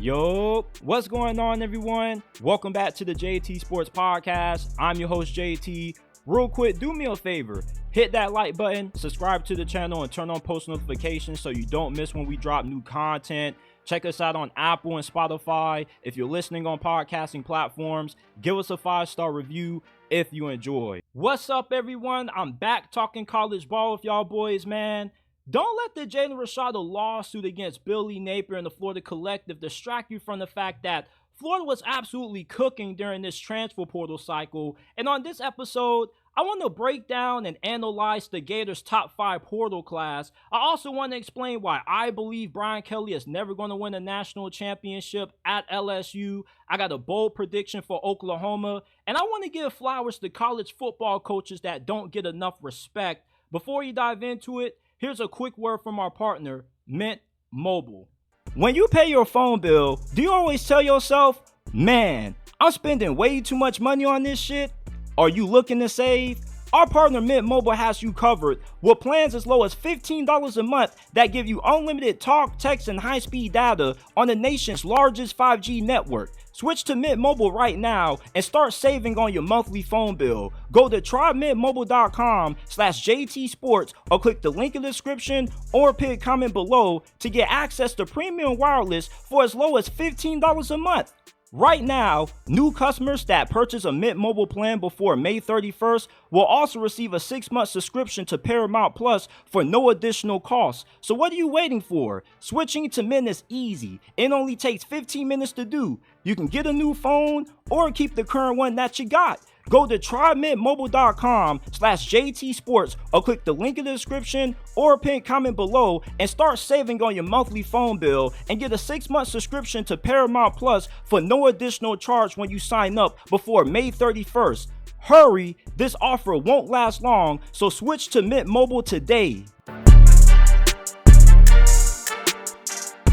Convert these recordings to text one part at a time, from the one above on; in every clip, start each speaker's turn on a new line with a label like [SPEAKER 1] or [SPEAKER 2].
[SPEAKER 1] Yo, what's going on, everyone? Welcome back to the JT Sports Podcast. I'm your host, JT. Real quick, do me a favor. Hit that like button, subscribe to the channel, and turn on post notifications so you don't miss when we drop new content. Check us out on Apple and Spotify. If you're listening on podcasting platforms, give us a 5-star review if you enjoy. What's up, everyone? I'm back talking college ball with y'all boys, man. Don't let the Jalen Rashada lawsuit against Billy Napier and the Florida Collective distract you from the fact that Florida was absolutely cooking during this transfer portal cycle. And on this episode, I want to break down and analyze the Gators' top 5 portal class. I also want to explain why I believe Brian Kelly is never going to win a national championship at LSU. I got a bold prediction for Oklahoma. And I want to give flowers to college football coaches that don't get enough respect. Before you dive into it, here's a quick word from our partner, Mint Mobile. When you pay your phone bill, do you always tell yourself, man, I'm spending way too much money on this shit? Are you looking to save? Our partner Mint Mobile has you covered with plans as low as $15 a month that give you unlimited talk, text, and high-speed data on the nation's largest 5G network. Switch to Mint Mobile right now and start saving on your monthly phone bill. Go to trymintmobile.com/JTSports or click the link in the description or pick comment below to get access to premium wireless for as low as $15 a month. Right now, new customers that purchase a Mint Mobile plan before May 31st will also receive a 6-month subscription to Paramount Plus for no additional cost. So what are you waiting for? Switching to Mint is easy. It only takes 15 minutes to do. You can get a new phone or keep the current one that you got. Go to trymintmobile.com/JTSports or click the link in the description or pin comment below and start saving on your monthly phone bill and get a 6-month subscription to Paramount Plus for no additional charge when you sign up before May 31st. Hurry, this offer won't last long, so switch to Mint Mobile today.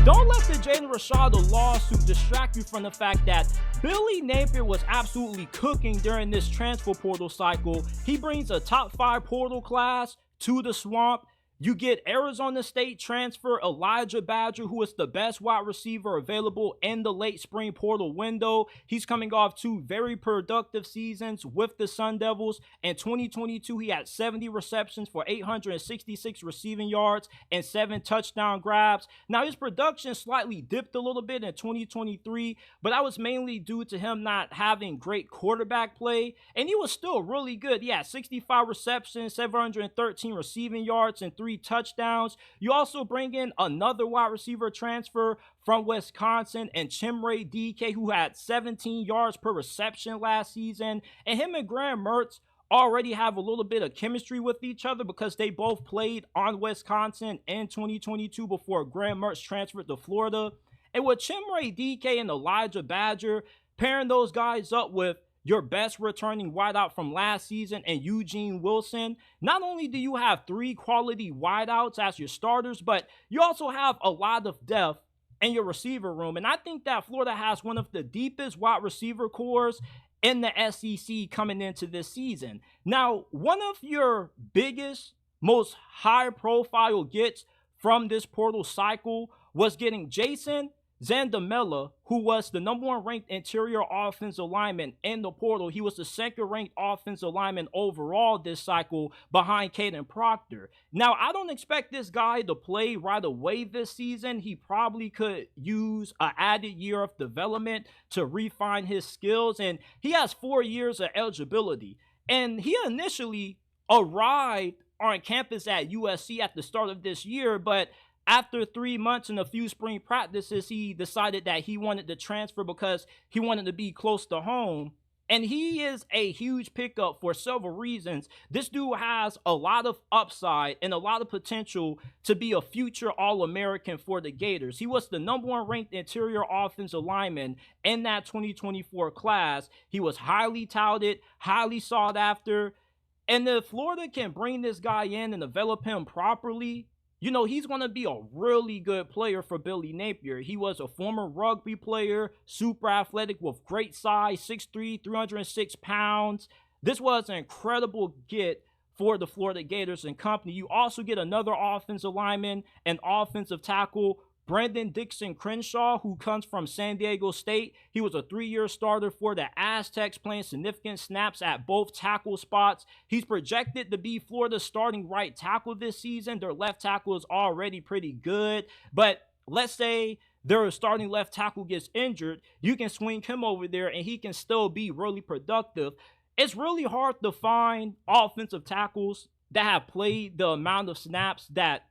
[SPEAKER 1] Don't let the Jalen Rashada lawsuit distract you from the fact that Billy Napier was absolutely cooking during this transfer portal cycle. He brings a top 5 portal class to the swamp. You get Arizona State transfer Elijah Badger, who is the best wide receiver available in the late spring portal window. He's coming off 2 very productive seasons with the Sun Devils. In 2022, he had 70 receptions for 866 receiving yards and 7 touchdown grabs. Now, his production slightly dipped a little bit in 2023, but that was mainly due to him not having great quarterback play, and he was still really good. He had 65 receptions, 713 receiving yards, and 3 touchdowns. You also bring in another wide receiver transfer from Wisconsin and Chimere DK, who had 17 yards per reception last season. And him and Graham Mertz already have a little bit of chemistry with each other because they both played on Wisconsin in 2022 before Graham Mertz transferred to Florida. And with Chimere DK and Elijah Badger, pairing those guys up with your best returning wideout from last season and Eugene Wilson, not only do you have 3 quality wideouts as your starters, but you also have a lot of depth in your receiver room. And I think that Florida has one of the deepest wide receiver cores in the SEC coming into this season. Now, one of your biggest, most high-profile gets from this portal cycle was getting Jason Zandamela, who was the number 1 ranked interior offensive lineman in the portal. He was the 2nd ranked offensive lineman overall this cycle behind Caden Proctor. Now, I don't expect this guy to play right away this season. He probably could use an added year of development to refine his skills, and he has 4 years of eligibility. And he initially arrived on campus at USC at the start of this year, but after 3 months and a few spring practices, he decided that he wanted to transfer because he wanted to be close to home. And he is a huge pickup for several reasons. This dude has a lot of upside and a lot of potential to be a future All-American for the Gators. He was the number 1 ranked interior offensive lineman in that 2024 class. He was highly touted, highly sought after. And if Florida can bring this guy in and develop him properly, you know, he's going to be a really good player for Billy Napier. He was a former rugby player, super athletic with great size, 6'3", 306 pounds. This was an incredible get for the Florida Gators and company. You also get another offensive lineman and offensive tackle Brandon Dixon Crenshaw, who comes from San Diego State. He was a 3-year starter for the Aztecs, playing significant snaps at both tackle spots. He's projected to be Florida's starting right tackle this season. Their left tackle is already pretty good, but let's say their starting left tackle gets injured, you can swing him over there and he can still be really productive. It's really hard to find offensive tackles that have played the amount of snaps that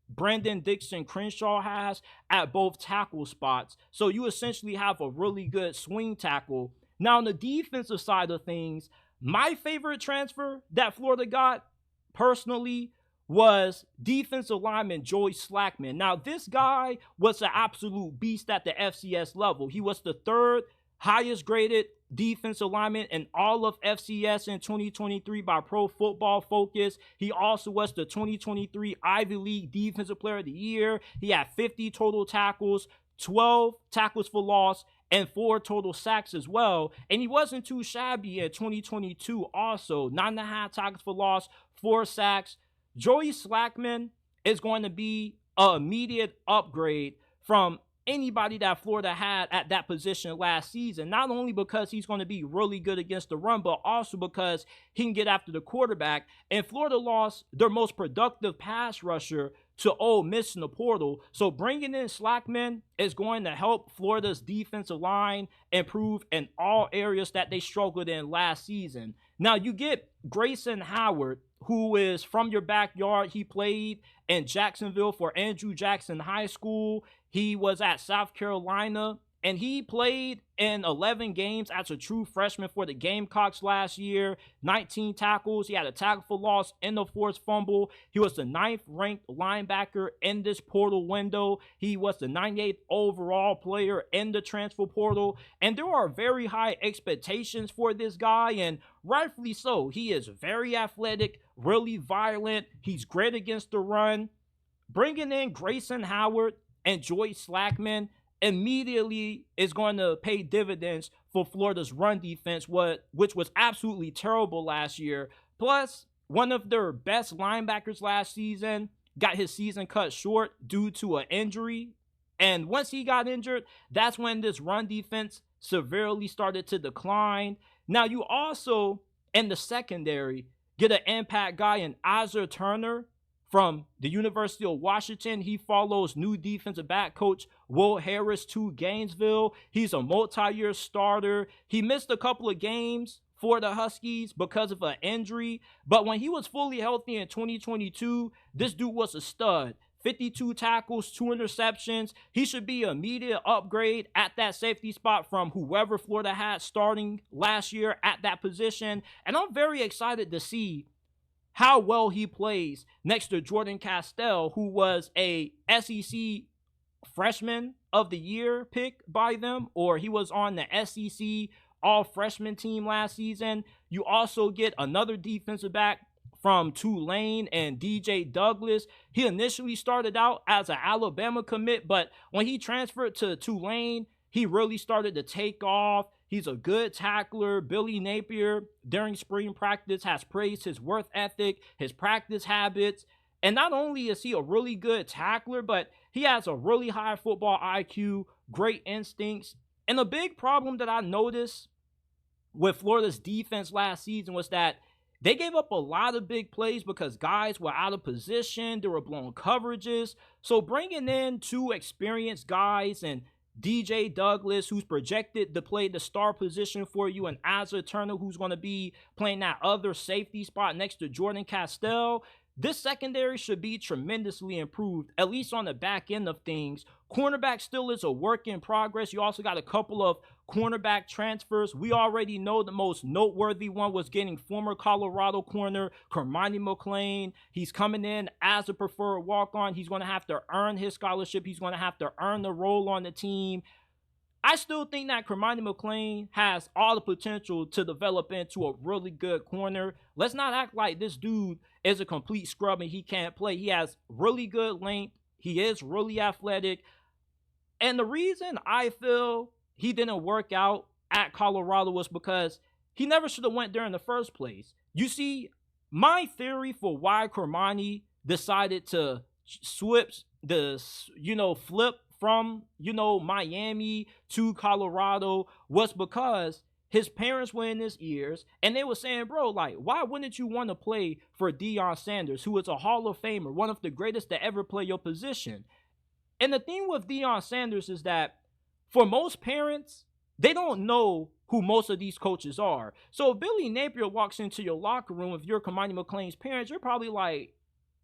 [SPEAKER 1] Brandon Dixon Crenshaw has at both tackle spots. So you essentially have a really good swing tackle. Now, on the defensive side of things, my favorite transfer that Florida got personally was defensive lineman Joey Slackman. Now, this guy was an absolute beast at the FCS level. He was the third highest graded defensive lineman in all of FCS in 2023 by Pro Football Focus. He also was the 2023 Ivy League Defensive Player of the Year. He had 50 total tackles, 12 tackles for loss, and 4 total sacks as well. And he wasn't too shabby in 2022 also. 9.5 tackles for loss, 4 sacks. Joey Slackman is going to be an immediate upgrade from anybody that Florida had at that position last season, not only because he's going to be really good against the run, but also because he can get after the quarterback. And Florida lost their most productive pass rusher to Ole Miss in the portal. So bringing in Slackman is going to help Florida's defensive line improve in all areas that they struggled in last season. Now you get Grayson Howard, who is from your backyard. He played in Jacksonville for Andrew Jackson High School. He was at South Carolina, and he played in 11 games as a true freshman for the Gamecocks last year. 19 tackles. He had a tackle for loss and a forced fumble. He was the 9th ranked linebacker in this portal window. He was the 98th overall player in the transfer portal. And there are very high expectations for this guy, and rightfully so. He is very athletic, really violent. He's great against the run. Bringing in Grayson Howard and Joey Slackman immediately is going to pay dividends for Florida's run defense, which was absolutely terrible last year. Plus, one of their best linebackers last season got his season cut short due to an injury. And once he got injured, that's when this run defense severely started to decline. Now, you also, in the secondary, get an impact guy in Isaiah Turner from the University of Washington. He follows new defensive back coach Will Harris to Gainesville. He's a multi-year starter. He missed a couple of games for the Huskies because of an injury, but when he was fully healthy in 2022, this dude was a stud. 52 tackles, 2 interceptions. He should be an immediate upgrade at that safety spot from whoever Florida had starting last year at that position. And I'm very excited to see how well he plays next to Jordan Castell, who was a SEC freshman of the year pick by them, or he was on the SEC all-freshman team last season. You also get another defensive back from Tulane and DJ Douglas. He initially started out as an Alabama commit, but when he transferred to Tulane, he really started to take off. He's a good tackler. Billy Napier, during spring practice, has praised his work ethic, his practice habits. And not only is he a really good tackler, but he has a really high football IQ, great instincts. And a big problem that I noticed with Florida's defense last season was that they gave up a lot of big plays because guys were out of position. They were blown coverages. So bringing in 2 experienced guys and DJ Douglas, who's projected to play the star position for you, and Isaiah Turner, who's going to be playing that other safety spot next to Jordan Castell, this secondary should be tremendously improved, at least on the back end of things. Cornerback still is a work in progress. You also got a couple of cornerback transfers. We already know the most noteworthy one was getting former Colorado corner Kermani McLean. He's coming in as a preferred walk-on. He's going to have to earn his scholarship. He's going to have to earn the role on the team. I still think that Kermani McLean has all the potential to develop into a really good corner. Let's not act like this dude is a complete scrub and he can't play. He has really good length. He is really athletic. And the reason I feel he didn't work out at Colorado was because he never should have went there in the first place. You see, my theory for why Kermani decided to flip from, Miami to Colorado was because his parents were in his ears and they were saying, bro, like, why wouldn't you want to play for Deion Sanders, who is a Hall of Famer, one of the greatest to ever play your position? And the thing with Deion Sanders is that for most parents, they don't know who most of these coaches are. So if Billy Napier walks into your locker room, if you're Kamani McLean's parents, you're probably like,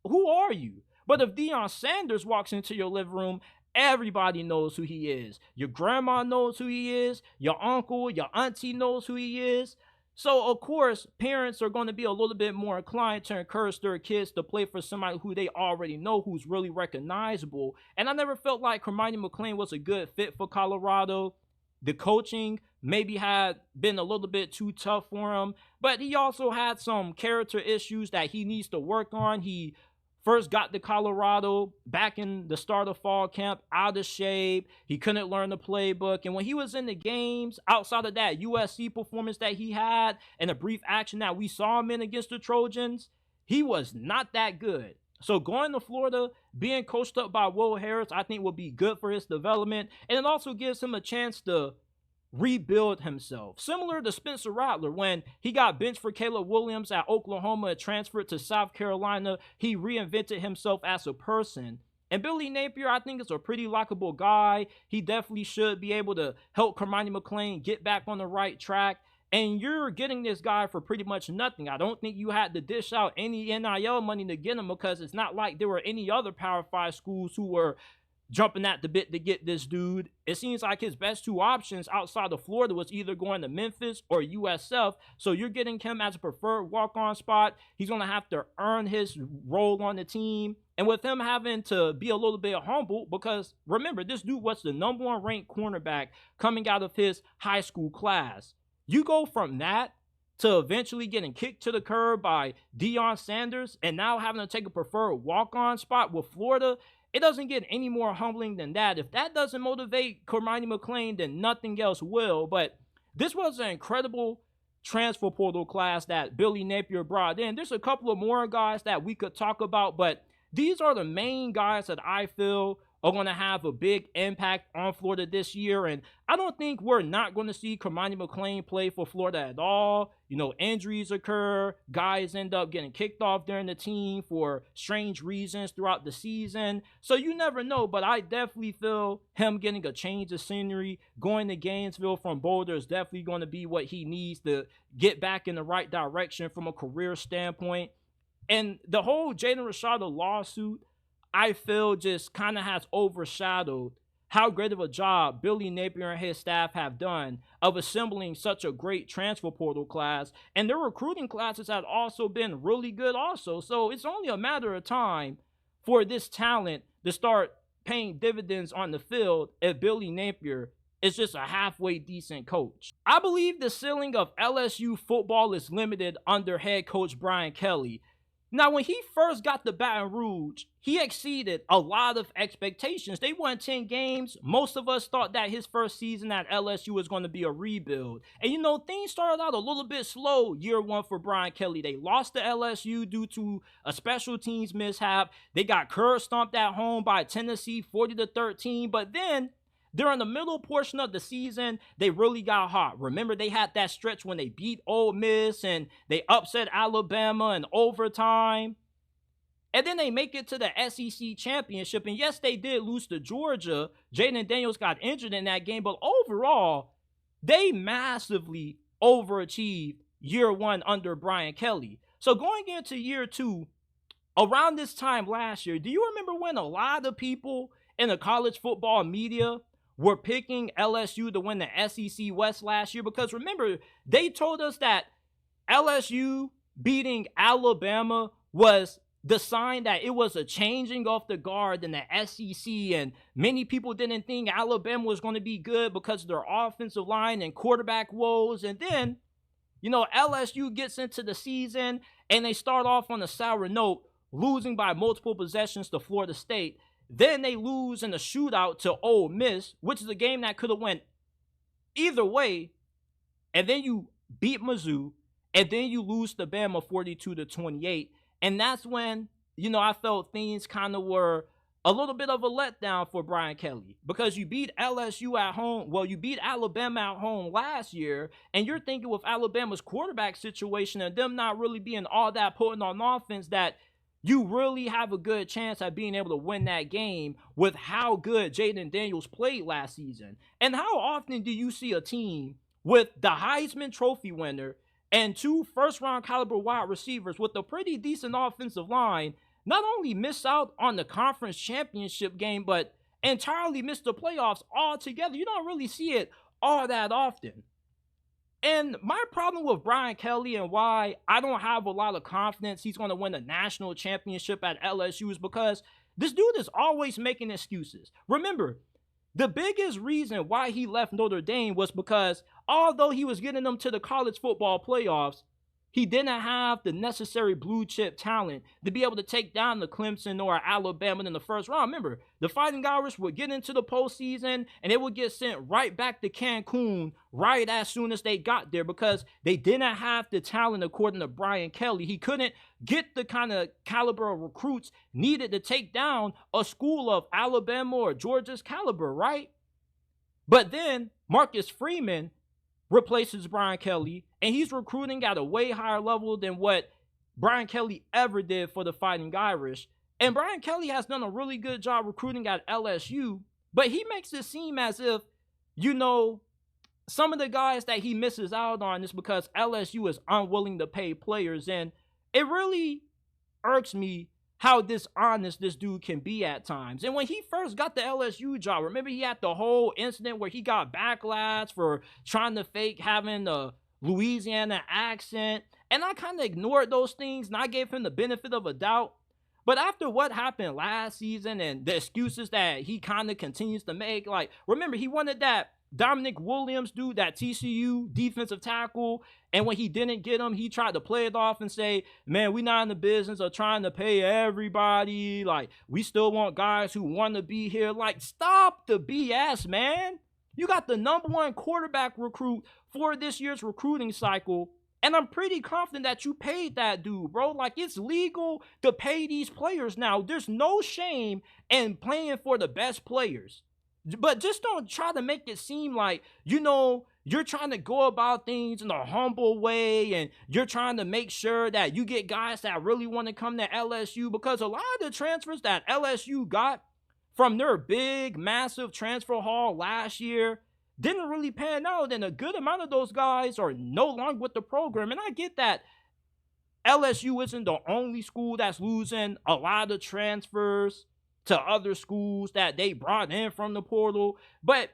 [SPEAKER 1] who are you? But if Deion Sanders walks into your living room, everybody knows who he is. Your grandma knows who he is. Your uncle, your auntie knows who he is. So, of course, parents are going to be a little bit more inclined to encourage their kids to play for somebody who they already know, who's really recognizable. And I never felt like Hermione McLean was a good fit for Colorado. The coaching maybe had been a little bit too tough for him, but he also had some character issues that he needs to work on. He first got to Colorado back in the start of fall camp, out of shape. He couldn't learn the playbook. And when he was in the games, outside of that USC performance that he had and the brief action that we saw him in against the Trojans, he was not that good. So going to Florida, being coached up by Will Harris, I think will be good for his development. And it also gives him a chance to rebuild himself. Similar to Spencer Rattler, when he got benched for Caleb Williams at Oklahoma and transferred to South Carolina, he reinvented himself as a person. And Billy Napier, I think, is a pretty likable guy. He definitely should be able to help Hermione McLean get back on the right track. And you're getting this guy for pretty much nothing. I don't think you had to dish out any NIL money to get him, because it's not like there were any other Power 5 schools who were jumping at the bit to get this dude. It seems like his best two options outside of Florida was either going to Memphis or USF. So you're getting him as a preferred walk-on spot. He's going to have to earn his role on the team. And with him having to be a little bit humble, because remember, this dude was the #1 ranked cornerback coming out of his high school class. You go from that to eventually getting kicked to the curb by Deion Sanders and now having to take a preferred walk-on spot with Florida. It doesn't get any more humbling than that. If that doesn't motivate Hermione McLean, then nothing else will. But this was an incredible transfer portal class that Billy Napier brought in. There's a couple of more guys that we could talk about, but these are the main guys that I feel are going to have a big impact on Florida this year. And I don't think we're not going to see Hermione McLean play for Florida at all. Injuries occur. Guys end up getting kicked off during the team for strange reasons throughout the season. So you never know, but I definitely feel him getting a change of scenery, going to Gainesville from Boulder is definitely going to be what he needs to get back in the right direction from a career standpoint. And the whole Jaden Rashada lawsuit, I feel, just kind of has overshadowed how great of a job Billy Napier and his staff have done of assembling such a great transfer portal class. And their recruiting classes have also been really good also. So it's only a matter of time for this talent to start paying dividends on the field if Billy Napier is just a halfway decent coach. I believe the ceiling of LSU football is limited under head coach Brian Kelly. Now, when he first got to Baton Rouge, he exceeded a lot of expectations. They won 10 games. Most of us thought that his first season at LSU was going to be a rebuild. And, things started out a little bit slow year one for Brian Kelly. They lost to LSU due to a special teams mishap. They got curb stomped at home by Tennessee 40-13. But then, during the middle portion of the season, they really got hot. Remember, they had that stretch when they beat Ole Miss and they upset Alabama in overtime. And then they make it to the SEC championship. And yes, they did lose to Georgia. Jaden Daniels got injured in that game. But overall, they massively overachieved year one under Brian Kelly. So going into year two, around this time last year, do you remember when a lot of people in the college football media were picking LSU to win the SEC West last year? Because remember, they told us that LSU beating Alabama was the sign that it was a changing of the guard in the SEC, and many people didn't think Alabama was going to be good because of their offensive line and quarterback woes. And then, LSU gets into the season and they start off on a sour note, losing by multiple possessions to Florida State. Then they lose in a shootout to Ole Miss, which is a game that could have went either way. And then you beat Mizzou, and then you lose to Bama 42-28. And that's when, I felt things kind of were a little bit of a letdown for Brian Kelly because you beat LSU at home. Well, you beat Alabama at home last year, and you're thinking with Alabama's quarterback situation and them not really being all that potent on offense that you really have a good chance at being able to win that game with how good Jaden Daniels played last season. And how often do you see a team with the Heisman Trophy winner and two first-round caliber wide receivers with a pretty decent offensive line not only miss out on the conference championship game, but entirely miss the playoffs altogether? You don't really see it all that often. And my problem with Brian Kelly and why I don't have a lot of confidence he's going to win a national championship at LSU is because this dude is always making excuses. Remember, the biggest reason why he left Notre Dame was because although he was getting them to the college football playoffs, he didn't have the necessary blue chip talent to be able to take down the Clemson or Alabama in the first round. Remember, the Fighting Irish would get into the postseason and it would get sent right back to Cancun right as soon as they got there because they didn't have the talent according to Brian Kelly. He couldn't get the kind of caliber of recruits needed to take down a school of Alabama or Georgia's caliber, right? But then Marcus Freeman replaces Brian Kelly, and he's recruiting at a way higher level than what Brian Kelly ever did for the Fighting Irish. And Brian Kelly has done a really good job recruiting at LSU, but he makes it seem as if, some of the guys that he misses out on is because LSU is unwilling to pay players. And it really irks me how dishonest this dude can be at times. And when he first got the LSU job, remember he had the whole incident where he got backlash for trying to fake having a Louisiana accent. And I kind of ignored those things and I gave him the benefit of a doubt. But after what happened last season and the excuses that he kind of continues to make, like, remember he wanted that Dominic Williams dude, that TCU defensive tackle, and when he didn't get him, he tried to play it off and say, man, we're not in the business of trying to pay everybody. Like, we still want guys who want to be here. Like, stop the BS, man. You got the #1 quarterback recruit for this year's recruiting cycle, and I'm pretty confident that you paid that dude, bro. Like, it's legal to pay these players now. There's no shame in playing for the best players. But just don't try to make it seem like, you're trying to go about things in a humble way and you're trying to make sure that you get guys that really want to come to LSU, because a lot of the transfers that LSU got from their big, massive transfer haul last year didn't really pan out, and a good amount of those guys are no longer with the program. And I get that LSU isn't the only school that's losing a lot of transfers to other schools that they brought in from the portal, but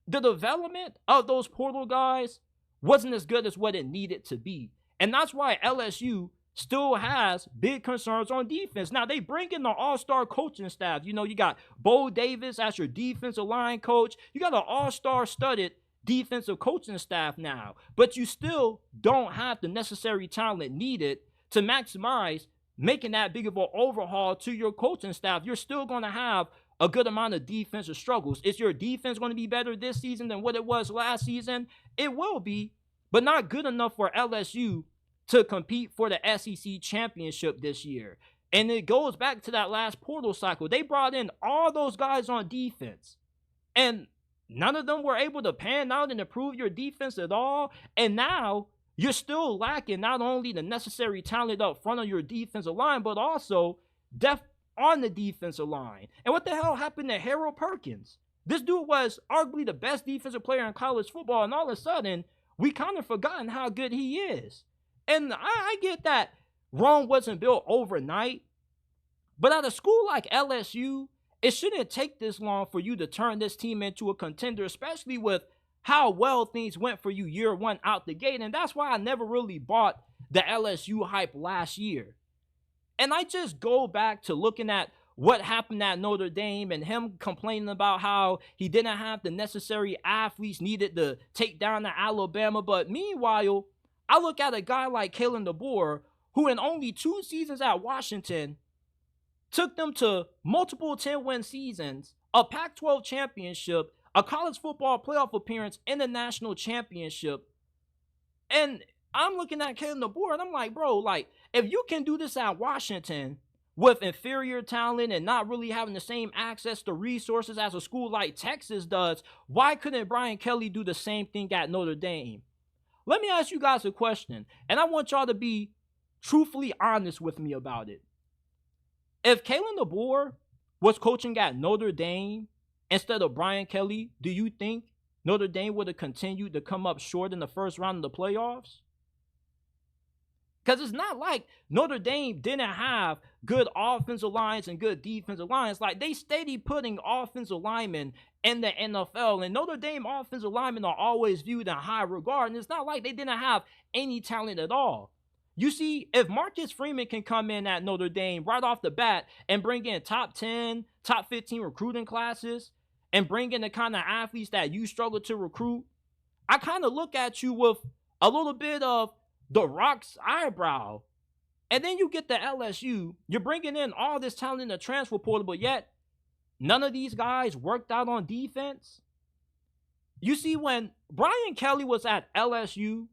[SPEAKER 1] the development of those portal guys wasn't as good as what it needed to be. And that's why LSU still has big concerns on defense. Now, they bring in the all-star coaching staff. You got Bo Davis as your defensive line coach. You got an all-star studded defensive coaching staff now, but you still don't have the necessary talent needed to maximize making that big of an overhaul to your coaching staff. You're still going to have a good amount of defensive struggles. Is your defense going to be better this season than what it was last season? It will be, but not good enough for LSU to compete for the SEC championship this year. And it goes back to that last portal cycle. They brought in all those guys on defense, and none of them were able to pan out and improve your defense at all. And now you're still lacking not only the necessary talent up front of your defensive line, but also depth on the defensive line. And what the hell happened to Harold Perkins? This dude was arguably the best defensive player in college football, and all of a sudden, we kind of forgotten how good he is. And I get that Rome wasn't built overnight, but at a school like LSU, it shouldn't take this long for you to turn this team into a contender, especially with how well things went for you year one out the gate. And that's why I never really bought the LSU hype last year. And I just go back to looking at what happened at Notre Dame and him complaining about how he didn't have the necessary athletes needed to take down the Alabama. But meanwhile, I look at a guy like Kalen DeBoer, who in only 2 seasons at Washington took them to multiple 10-win seasons, a Pac-12 championship, a college football playoff appearance, and a national championship. And I'm looking at Kalen DeBoer, and I'm like, bro, like, if you can do this at Washington, with inferior talent and not really having the same access to resources as a school like Texas does, why couldn't Brian Kelly do the same thing at Notre Dame? Let me ask you guys a question, and I want y'all to be truthfully honest with me about it. If Kalen DeBoer was coaching at Notre Dame instead of Brian Kelly, do you think Notre Dame would have continued to come up short in the first round of the playoffs? Because it's not like Notre Dame didn't have good offensive lines and good defensive lines. Like, they steady putting offensive linemen in the NFL, and Notre Dame offensive linemen are always viewed in high regard, and it's not like they didn't have any talent at all. You see, if Marcus Freeman can come in at Notre Dame right off the bat and bring in top 10, top 15 recruiting classes and bring in the kind of athletes that you struggle to recruit, I kind of look at you with a little bit of the Rock's eyebrow. And then you get the LSU, you're bringing in all this talent in the transfer portal, but yet none of these guys worked out on defense. You see, when Brian Kelly was at LSU,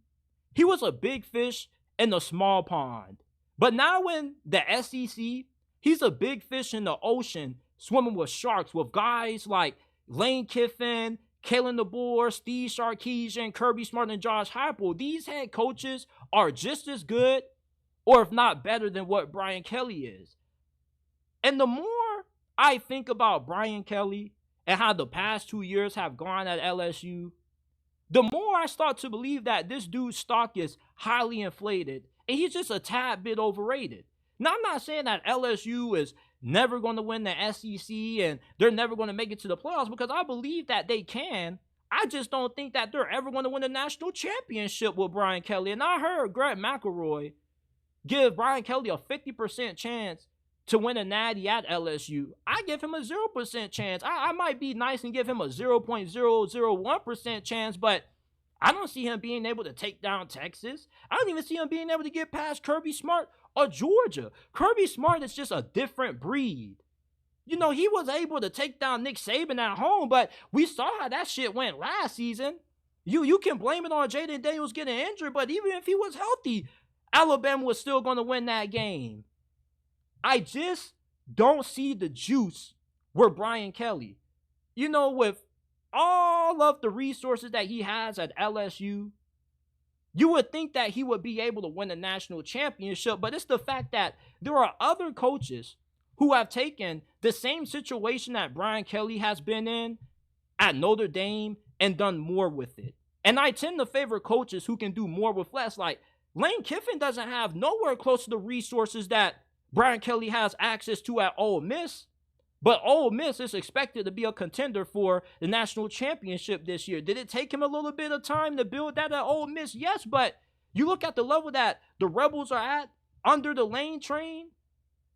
[SPEAKER 1] he was a big fish in the small pond. But now in the SEC, he's a big fish in the ocean, swimming with sharks, with guys like Lane Kiffin, Kalen DeBoer, Steve Sarkisian, Kirby Smart, and Josh Heupel. These head coaches are just as good, or if not better, than what Brian Kelly is. And the more I think about Brian Kelly and how the past 2 years have gone at LSU, the more I start to believe that this dude's stock is highly inflated and he's just a tad bit overrated. Now, I'm not saying that LSU is never going to win the SEC and they're never going to make it to the playoffs, because I believe that they can. I just don't think that they're ever going to win a national championship with Brian Kelly. And I heard Greg McElroy give Brian Kelly a 50% chance to win a natty at LSU. I give him a 0% chance. I might be nice and give him a 0.001% chance, but I don't see him being able to take down Texas. I don't even see him being able to get past Kirby Smart or Georgia. Kirby Smart is just a different breed. You know, he was able to take down Nick Saban at home, but we saw how that shit went last season. You can blame it on Jaden Daniels getting injured, but even if he was healthy, Alabama was still going to win that game. I just don't see the juice with Brian Kelly. You know, with all of the resources that he has at LSU, you would think that he would be able to win a national championship, but it's the fact that there are other coaches who have taken the same situation that Brian Kelly has been in at Notre Dame and done more with it. And I tend to favor coaches who can do more with less. Like, Lane Kiffin doesn't have nowhere close to the resources that Brian Kelly has access to at Ole Miss, but Ole Miss is expected to be a contender for the national championship this year. Did it take him a little bit of time to build that at Ole Miss? Yes, but you look at the level that the Rebels are at under the Lane train,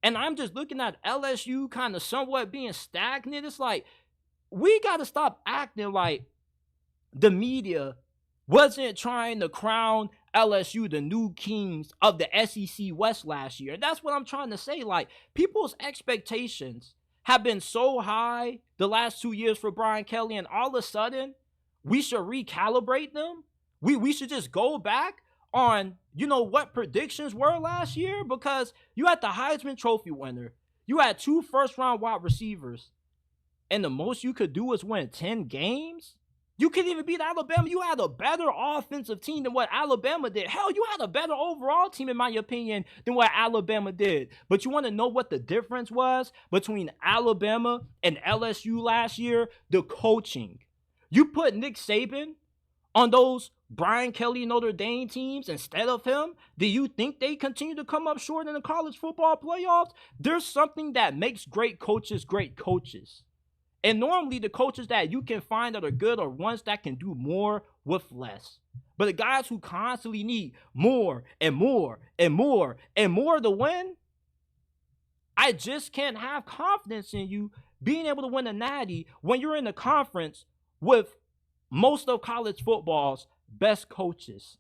[SPEAKER 1] and I'm just looking at LSU kind of somewhat being stagnant. It's like, we got to stop acting like the media wasn't trying to crown LSU the new kings of the SEC West last year. That's what I'm trying to say. Like, people's expectations have been so high the last 2 years for Brian Kelly, and all of a sudden, we should recalibrate them. We should just go back on, you know, what predictions were last year, because you had the Heisman Trophy winner. You had 2 first-round wide receivers, and the most you could do is win 10 games? You couldn't even beat Alabama. You had a better offensive team than what Alabama did. Hell, you had a better overall team, in my opinion, than what Alabama did. But you want to know what the difference was between Alabama and LSU last year? The coaching. You put Nick Saban on those Brian Kelly Notre Dame teams instead of him. Do you think they continue to come up short in the college football playoffs? There's something that makes great coaches great coaches. And normally the coaches that you can find that are good are ones that can do more with less. But the guys who constantly need more and more and more and more to win, I just can't have confidence in you being able to win a natty when you're in the conference with most of college football's best coaches.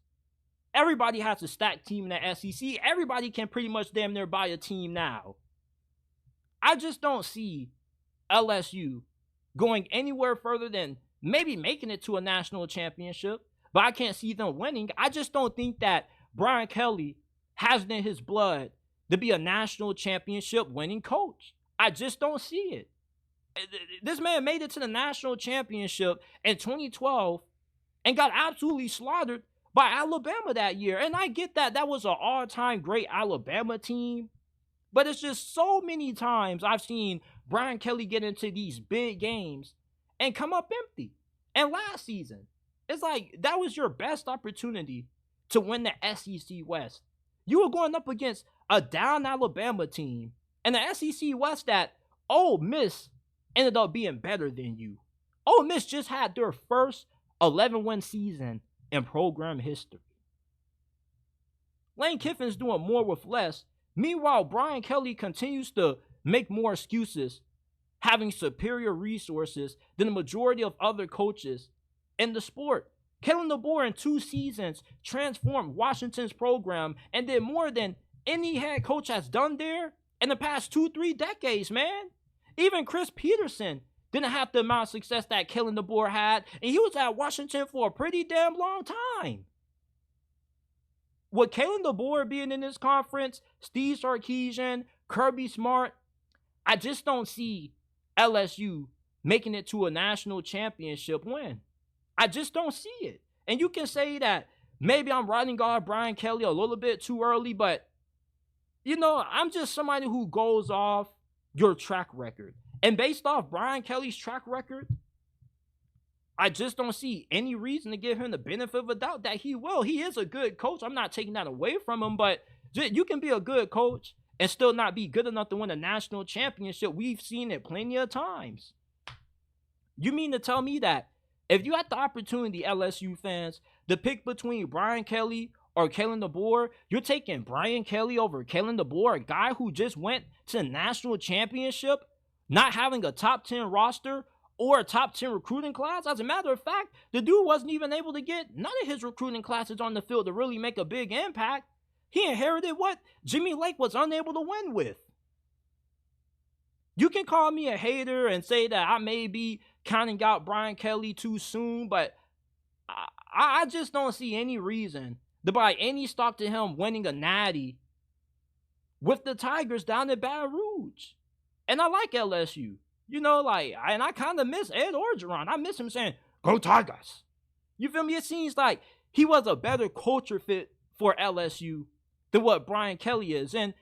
[SPEAKER 1] Everybody has a stacked team in the SEC. Everybody can pretty much damn near buy a team now. I just don't see LSU going anywhere further than maybe making it to a national championship, but I can't see them winning. I just don't think that Brian Kelly has it in his blood to be a national championship winning coach. I just don't see it. This man made it to the national championship in 2012 and got absolutely slaughtered by Alabama that year. And I get that that was an all-time great Alabama team. But it's just so many times I've seen Brian Kelly get into these big games and come up empty. And last season, it's like that was your best opportunity to win the SEC West. You were going up against a down Alabama team and the SEC West that Ole Miss ended up being better than you. Ole Miss just had their first 11-win season in program history. Lane Kiffin's doing more with less. Meanwhile, Brian Kelly continues to make more excuses, having superior resources than the majority of other coaches in the sport. Kellen DeBoer in 2 seasons transformed Washington's program and did more than any head coach has done there in the past 2-3 decades, man. Even Chris Peterson didn't have the amount of success that Kellen DeBoer had, and he was at Washington for a pretty damn long time. With Kellen DeBoer being in this conference, Steve Sarkisian, Kirby Smart, I just don't see LSU making it to a national championship win. I just don't see it. And you can say that maybe I'm writing off Brian Kelly a little bit too early, but, you know, I'm just somebody who goes off your track record. And based off Brian Kelly's track record, I just don't see any reason to give him the benefit of a doubt that he will. He is a good coach. I'm not taking that away from him, but you can be a good coach and still not be good enough to win a national championship. We've seen it plenty of times. You mean to tell me that if you had the opportunity, LSU fans, to pick between Brian Kelly or Kellen DeBoer, you're taking Brian Kelly over Kellen DeBoer, a guy who just went to the national championship, not having a top 10 roster or a top 10 recruiting class? As a matter of fact, the dude wasn't even able to get none of his recruiting classes on the field to really make a big impact. He inherited what Jimmy Lake was unable to win with. You can call me a hater and say that I may be counting out Brian Kelly too soon, but I just don't see any reason to buy any stock to him winning a natty with the Tigers down in Baton Rouge. And I like LSU. You know, like, and I kind of miss Ed Orgeron. I miss him saying, "Go Tigers." You feel me? It seems like he was a better culture fit for LSU than what Brian Kelly is. And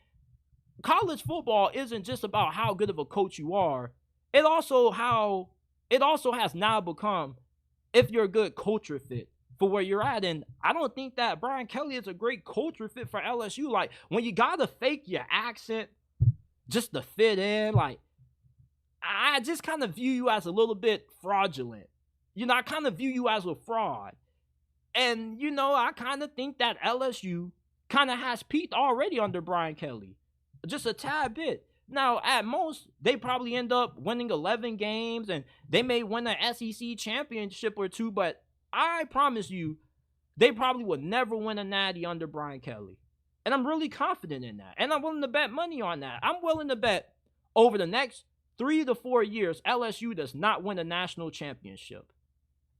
[SPEAKER 1] college football isn't just about how good of a coach you are. It also has now become if you're a good culture fit for where you're at. And I don't think that Brian Kelly is a great culture fit for LSU. Like, when you gotta fake your accent just to fit in, like, I just kind of view you as a little bit fraudulent. You know, I kind of view you as a fraud. And, you know, I kind of think that LSU kind of has peaked already under Brian Kelly. Just a tad bit. Now, at most, they probably end up winning 11 games, and they may win an SEC championship or two, but I promise you, they probably would never win a natty under Brian Kelly. And I'm really confident in that. And I'm willing to bet money on that. I'm willing to bet over the next 3 to 4 years, LSU does not win a national championship.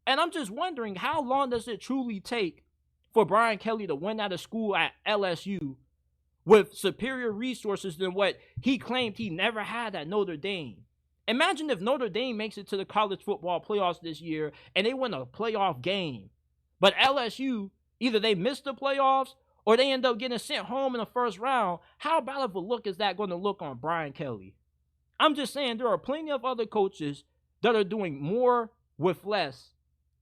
[SPEAKER 1] And I'm just wondering, how long does it truly take for Brian Kelly to win out of school at LSU with superior resources than what he claimed he never had at Notre Dame? Imagine if Notre Dame makes it to the college football playoffs this year and they win a playoff game. But LSU, either they miss the playoffs or they end up getting sent home in the first round. How bad of a look is that going to look on Brian Kelly? I'm just saying there are plenty of other coaches that are doing more with less.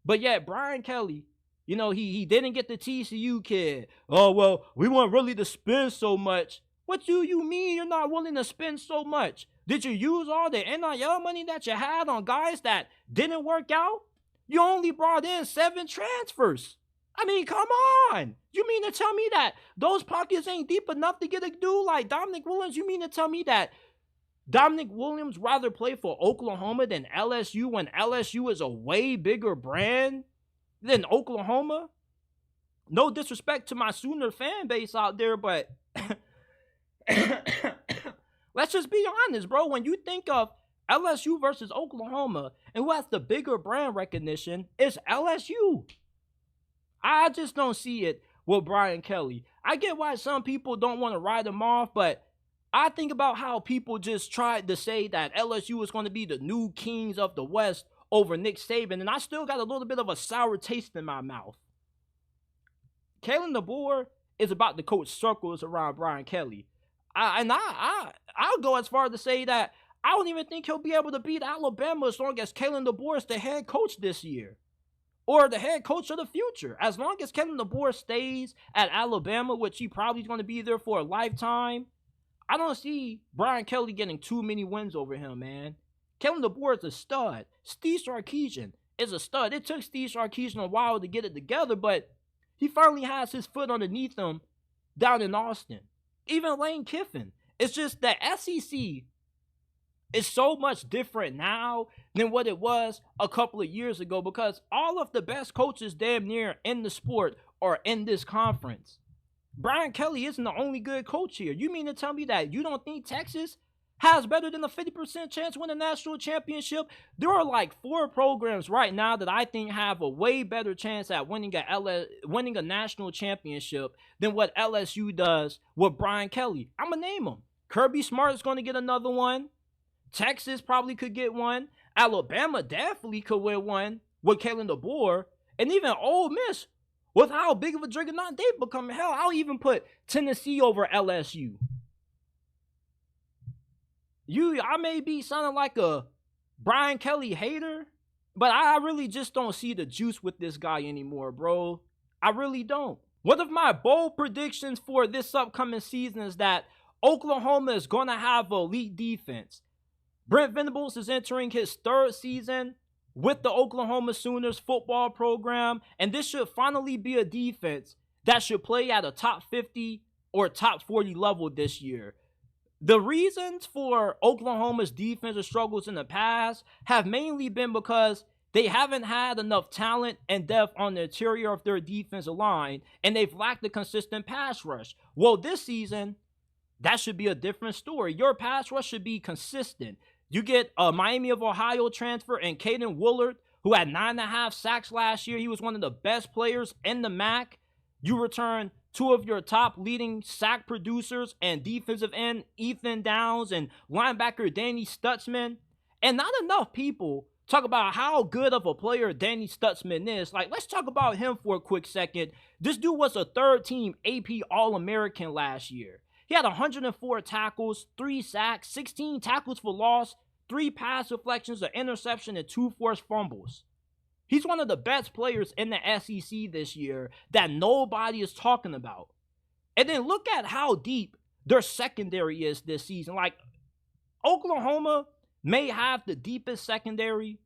[SPEAKER 1] But yet Brian Kelly, you know, he didn't get the TCU kid. Oh, well, we weren't really to spend so much. What do you mean you're not willing to spend so much? Did you use all the NIL money that you had on guys that didn't work out? You only brought in 7 transfers. I mean, come on. You mean to tell me that those pockets ain't deep enough to get a dude like Dominic Williams? You mean to tell me that Dominic Williams rather play for Oklahoma than LSU when LSU is a way bigger brand than Oklahoma? No disrespect to my Sooner fan base out there, but let's just be honest, bro. When you think of LSU versus Oklahoma and who has the bigger brand recognition, it's LSU. I just don't see it with Brian Kelly. I get why some people don't want to write him off, but I think about how people just tried to say that LSU was going to be the new kings of the West over Nick Saban, and I still got a little bit of a sour taste in my mouth. Kalen DeBoer is about to coach circles around Brian Kelly. I'll go as far as to say that I don't even think he'll be able to beat Alabama as long as Kalen DeBoer is the head coach this year, or the head coach of the future. As long as Kalen DeBoer stays at Alabama, which he probably is going to be there for a lifetime, I don't see Brian Kelly getting too many wins over him, man. Kalen DeBoer is a stud. Steve Sarkisian is a stud. It took Steve Sarkisian a while to get it together, but he finally has his foot underneath him down in Austin. Even Lane Kiffin. It's just that SEC is so much different now than what it was a couple of years ago, because all of the best coaches damn near in the sport are in this conference. Brian Kelly isn't the only good coach here. You mean to tell me that you don't think Texas has better than a 50% chance to win a national championship? There are like 4 programs right now that I think have a way better chance at winning a national championship than what LSU does with Brian Kelly. I'm going to name them. Kirby Smart is going to get another one. Texas probably could get one. Alabama definitely could win one with Kalen DeBoer. And even Ole Miss, with how big of a juggernaut they've become. Hell, I'll even put Tennessee over LSU. I may be sounding like a Brian Kelly hater, but I really just don't see the juice with this guy anymore, bro. I really don't. One of my bold predictions for this upcoming season is that Oklahoma is going to have an elite defense. Brent Venables is entering his 3rd season with the Oklahoma Sooners football program, and this should finally be a defense that should play at a top 50 or top 40 level this year. The reasons for Oklahoma's defensive struggles in the past have mainly been because they haven't had enough talent and depth on the interior of their defensive line, and they've lacked a consistent pass rush. Well, this season, that should be a different story. Your pass rush should be consistent. You get a Miami of Ohio transfer and Caden Willard, who had 9.5 sacks last year. He was one of the best players in the MAC. You return 2 of your top leading sack producers and defensive end Ethan Downs and linebacker Danny Stutzman. And not enough people talk about how good of a player Danny Stutzman is. Like, let's talk about him for a quick second. This dude was a 3rd-team AP All-American last year. He had 104 tackles, 3 sacks, 16 tackles for loss, 3 pass deflections, an interception, and 2 forced fumbles. He's one of the best players in the SEC this year that nobody is talking about. And then look at how deep their secondary is this season. Like, Oklahoma may have the deepest secondary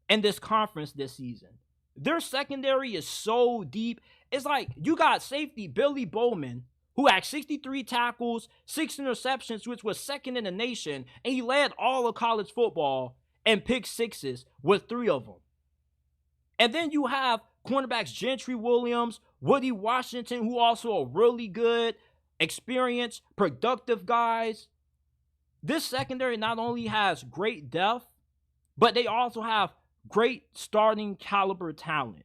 [SPEAKER 1] in this conference this season. Their secondary is so deep. It's like you got safety Billy Bowman, who had 63 tackles, 6 interceptions, which was 2nd in the nation, and he led all of college football and pick 6s with 3 of them. And then you have cornerbacks Gentry Williams, Woody Washington, who also are really good, experienced, productive guys. This secondary not only has great depth, but they also have great starting caliber talent.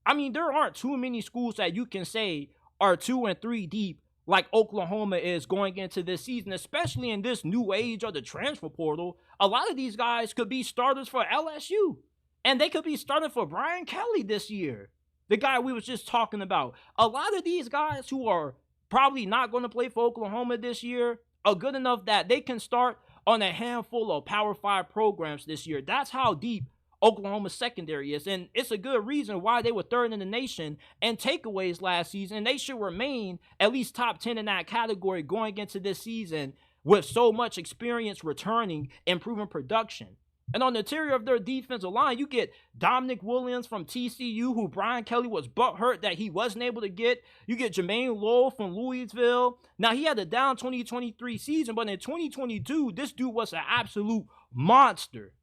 [SPEAKER 1] I mean, there aren't too many schools that you can say are 2 and 3 deep like Oklahoma is going into this season, especially in this new age of the transfer portal. A lot of these guys could be starters for LSU. And they could be starting for Brian Kelly this year, the guy we was just talking about. A lot of these guys who are probably not going to play for Oklahoma this year are good enough that they can start on a handful of Power 5 programs this year. That's how deep Oklahoma's secondary is. And it's a good reason why they were 3rd in the nation in takeaways last season. And they should remain at least top 10 in that category going into this season with so much experience returning and proven production. And on the interior of their defensive line, you get Dominic Williams from TCU, who Brian Kelly was butthurt that he wasn't able to get. You get Jermaine Lowell from Louisville. Now, he had a down 2023 season, but in 2022, this dude was an absolute monster.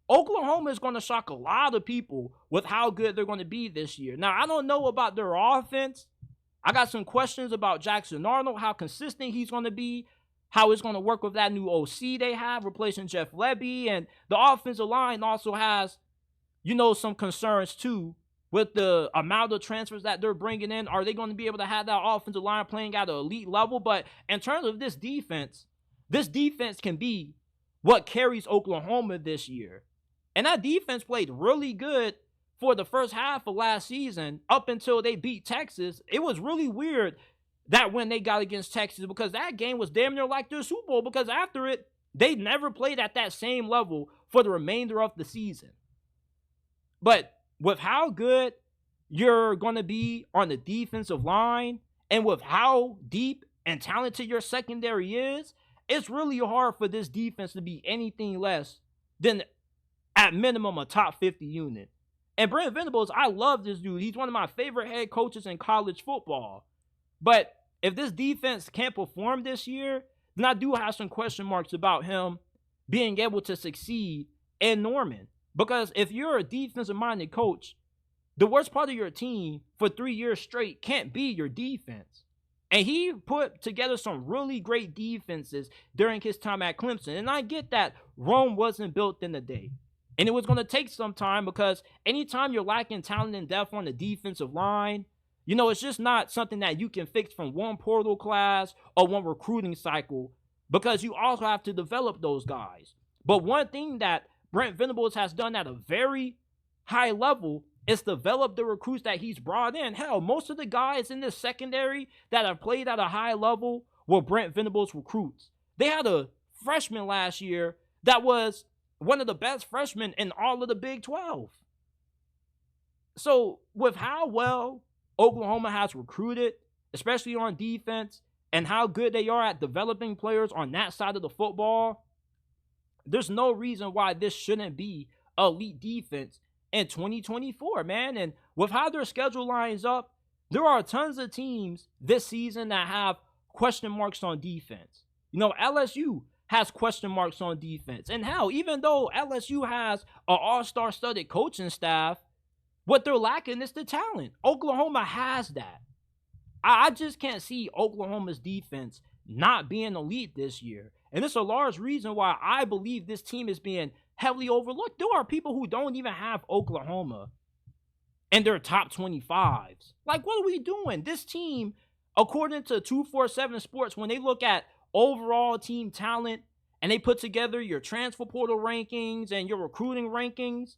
[SPEAKER 1] Oklahoma is going to shock a lot of people with how good they're going to be this year. Now, I don't know about their offense. I got some questions about Jackson Arnold, how consistent he's going to be, how it's going to work with that new OC they have, replacing Jeff Lebby. And the offensive line also has, some concerns too with the amount of transfers that they're bringing in, are they going to be able to have that offensive line playing at an elite level? But in terms of this defense can be what carries Oklahoma this year. And that defense played really good for the first half of last season up until they beat Texas. It was really weird that when they got against Texas, because that game was damn near like their Super Bowl, because after it, they never played at that same level for the remainder of the season. But with how good you're going to be on the defensive line and with how deep and talented your secondary is, it's really hard for this defense to be anything less than, at minimum, a top 50 unit. And Brent Venables, I love this dude. He's one of my favorite head coaches in college football. But if this defense can't perform this year, then I do have some question marks about him being able to succeed in Norman. Because if you're a defensive-minded coach, the worst part of your team for 3 years straight can't be your defense. And he put together some really great defenses during his time at Clemson. And I get that Rome wasn't built in a day. And it was going to take some time, because anytime you're lacking talent and depth on the defensive line, it's just not something that you can fix from one portal class or one recruiting cycle, because you also have to develop those guys. But one thing that Brent Venables has done at a very high level is develop the recruits that he's brought in. Hell, most of the guys in this secondary that have played at a high level were Brent Venables recruits. They had a freshman last year that was one of the best freshmen in all of the Big 12. So with how well Oklahoma has recruited, especially on defense, and how good they are at developing players on that side of the football, there's no reason why this shouldn't be elite defense in 2024, man. And with how their schedule lines up, there are tons of teams this season that have question marks on defense. LSU has question marks on defense. And hell, even though LSU has an all-star studded coaching staff, what they're lacking is the talent. Oklahoma has that. I just can't see Oklahoma's defense not being elite this year. And it's a large reason why I believe this team is being heavily overlooked. There are people who don't even have Oklahoma in their top 25s. Like, what are we doing? This team, according to 247 Sports, when they look at overall team talent and they put together your transfer portal rankings and your recruiting rankings,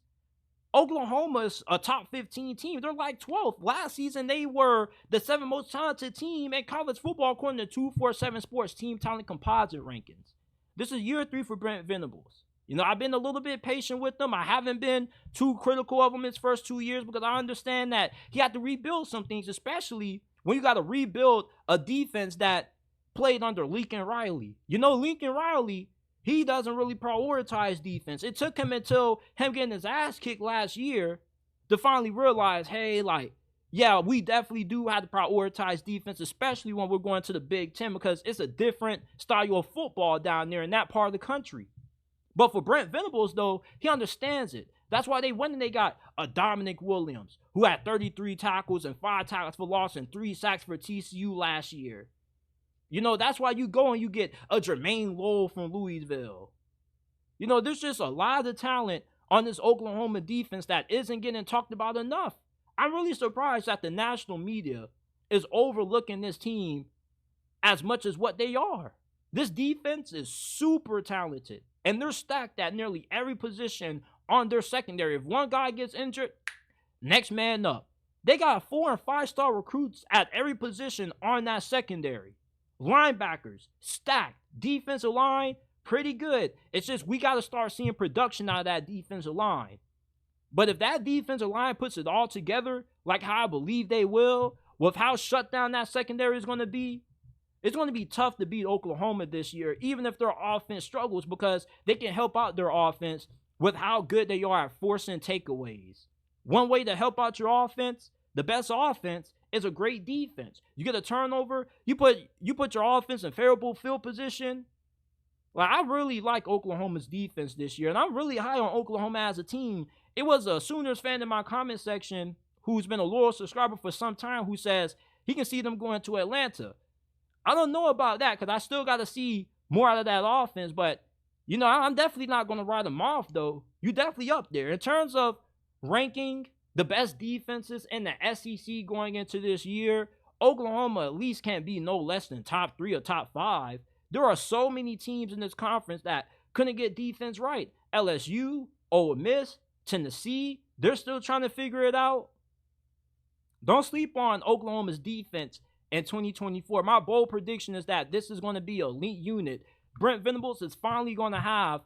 [SPEAKER 1] Oklahoma's a top 15 team. They're like 12th. Last season, they were the 7th most talented team in college football according to 247 Sports Team Talent Composite rankings. This is year 3 for Brent Venables. I've been a little bit patient with them. I haven't been too critical of him his first 2 years, because I understand that he had to rebuild some things, especially when you got to rebuild a defense that played under Lincoln Riley. Lincoln Riley, he doesn't really prioritize defense. It took him until him getting his ass kicked last year to finally realize, hey, we definitely do have to prioritize defense, especially when we're going to the Big Ten, because it's a different style of football down there in that part of the country. But for Brent Venables, though, he understands it. That's why they went and they got a Dominic Williams, who had 33 tackles and 5 tackles for loss and 3 sacks for TCU last year. That's why you go and you get a Jermaine Lowell from Louisville. There's just a lot of talent on this Oklahoma defense that isn't getting talked about enough. I'm really surprised that the national media is overlooking this team as much as what they are. This defense is super talented, and they're stacked at nearly every position on their secondary. If one guy gets injured, next man up. They got 4- and 5-star recruits at every position on that secondary. Linebackers, stacked. Defensive line, pretty good. It's just we got to start seeing production out of that defensive line. But if that defensive line puts it all together, like how I believe they will, with how shut down that secondary is going to be, it's going to be tough to beat Oklahoma this year, even if their offense struggles, because they can help out their offense with how good they are at forcing takeaways. One way to help out your offense, the best offense, is a great defense. You get a turnover, you put your offense in favorable field position. I really like Oklahoma's defense this year, and I'm really high on Oklahoma as a team. It was a Sooners fan in my comment section who's been a loyal subscriber for some time who says he can see them going to Atlanta. I don't know about that, because I still got to see more out of that offense, but I'm definitely not going to write them off, though. You definitely up there. In terms of ranking the best defenses in the SEC going into this year, Oklahoma at least can't be no less than top 3 or top 5. There are so many teams in this conference that couldn't get defense right. LSU, Ole Miss, Tennessee, they're still trying to figure it out. Don't sleep on Oklahoma's defense in 2024. My bold prediction is that this is going to be an elite unit. Brent Venables is finally going to have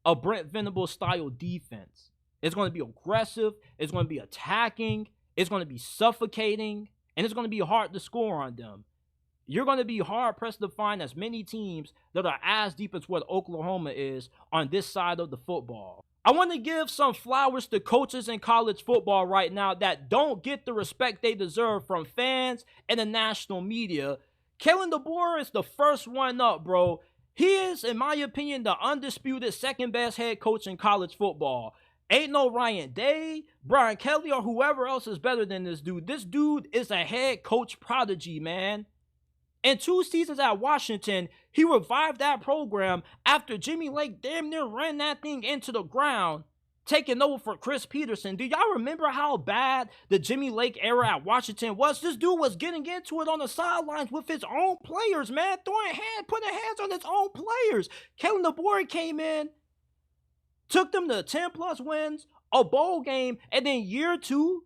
[SPEAKER 1] a Brent Venables style defense. It's going to be aggressive. It's going to be attacking. It's going to be suffocating. And it's going to be hard to score on them. You're going to be hard-pressed to find as many teams that are as deep as what Oklahoma is on this side of the football. I want to give some flowers to coaches in college football right now that don't get the respect they deserve from fans and the national media. Kalen DeBoer is the first one up, bro. He is, in my opinion, the undisputed second-best head coach in college football. Ain't no Ryan Day, Brian Kelly, or whoever else is better than this dude. This dude is a head coach prodigy, man. In 2 seasons at Washington, he revived that program after Jimmy Lake damn near ran that thing into the ground, taking over for Chris Peterson. Do y'all remember how bad the Jimmy Lake era at Washington was? This dude was getting into it on the sidelines with his own players, man, putting hands on his own players. Kalen DeBoer came in, took them to 10-plus wins, a bowl game, and then year 2,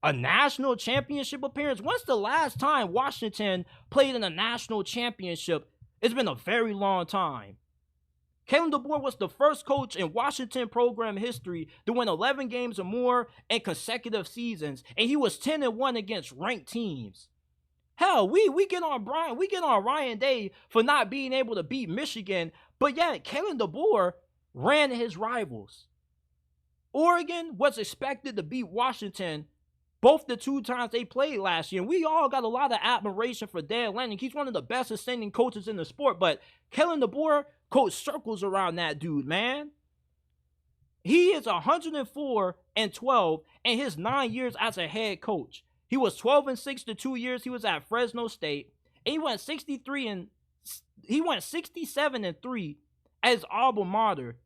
[SPEAKER 1] a national championship appearance. When's the last time Washington played in a national championship? It's been a very long time. Kalen DeBoer was the first coach in Washington program history to win 11 games or more in consecutive seasons, and he was 10-1 against ranked teams. Hell, we get on Ryan Day for not being able to beat Michigan, but yet Kalen DeBoer ran his rivals. Oregon was expected to beat Washington both the 2 times they played last year. And we all got a lot of admiration for Dan Lanning. He's one of the best ascending coaches in the sport. But Kalen DeBoer coached circles around that dude, man. He is 104-12 in his 9 years as a head coach. He was 12-6 the 2 years he was at Fresno State. And he went 67-3 at his alma mater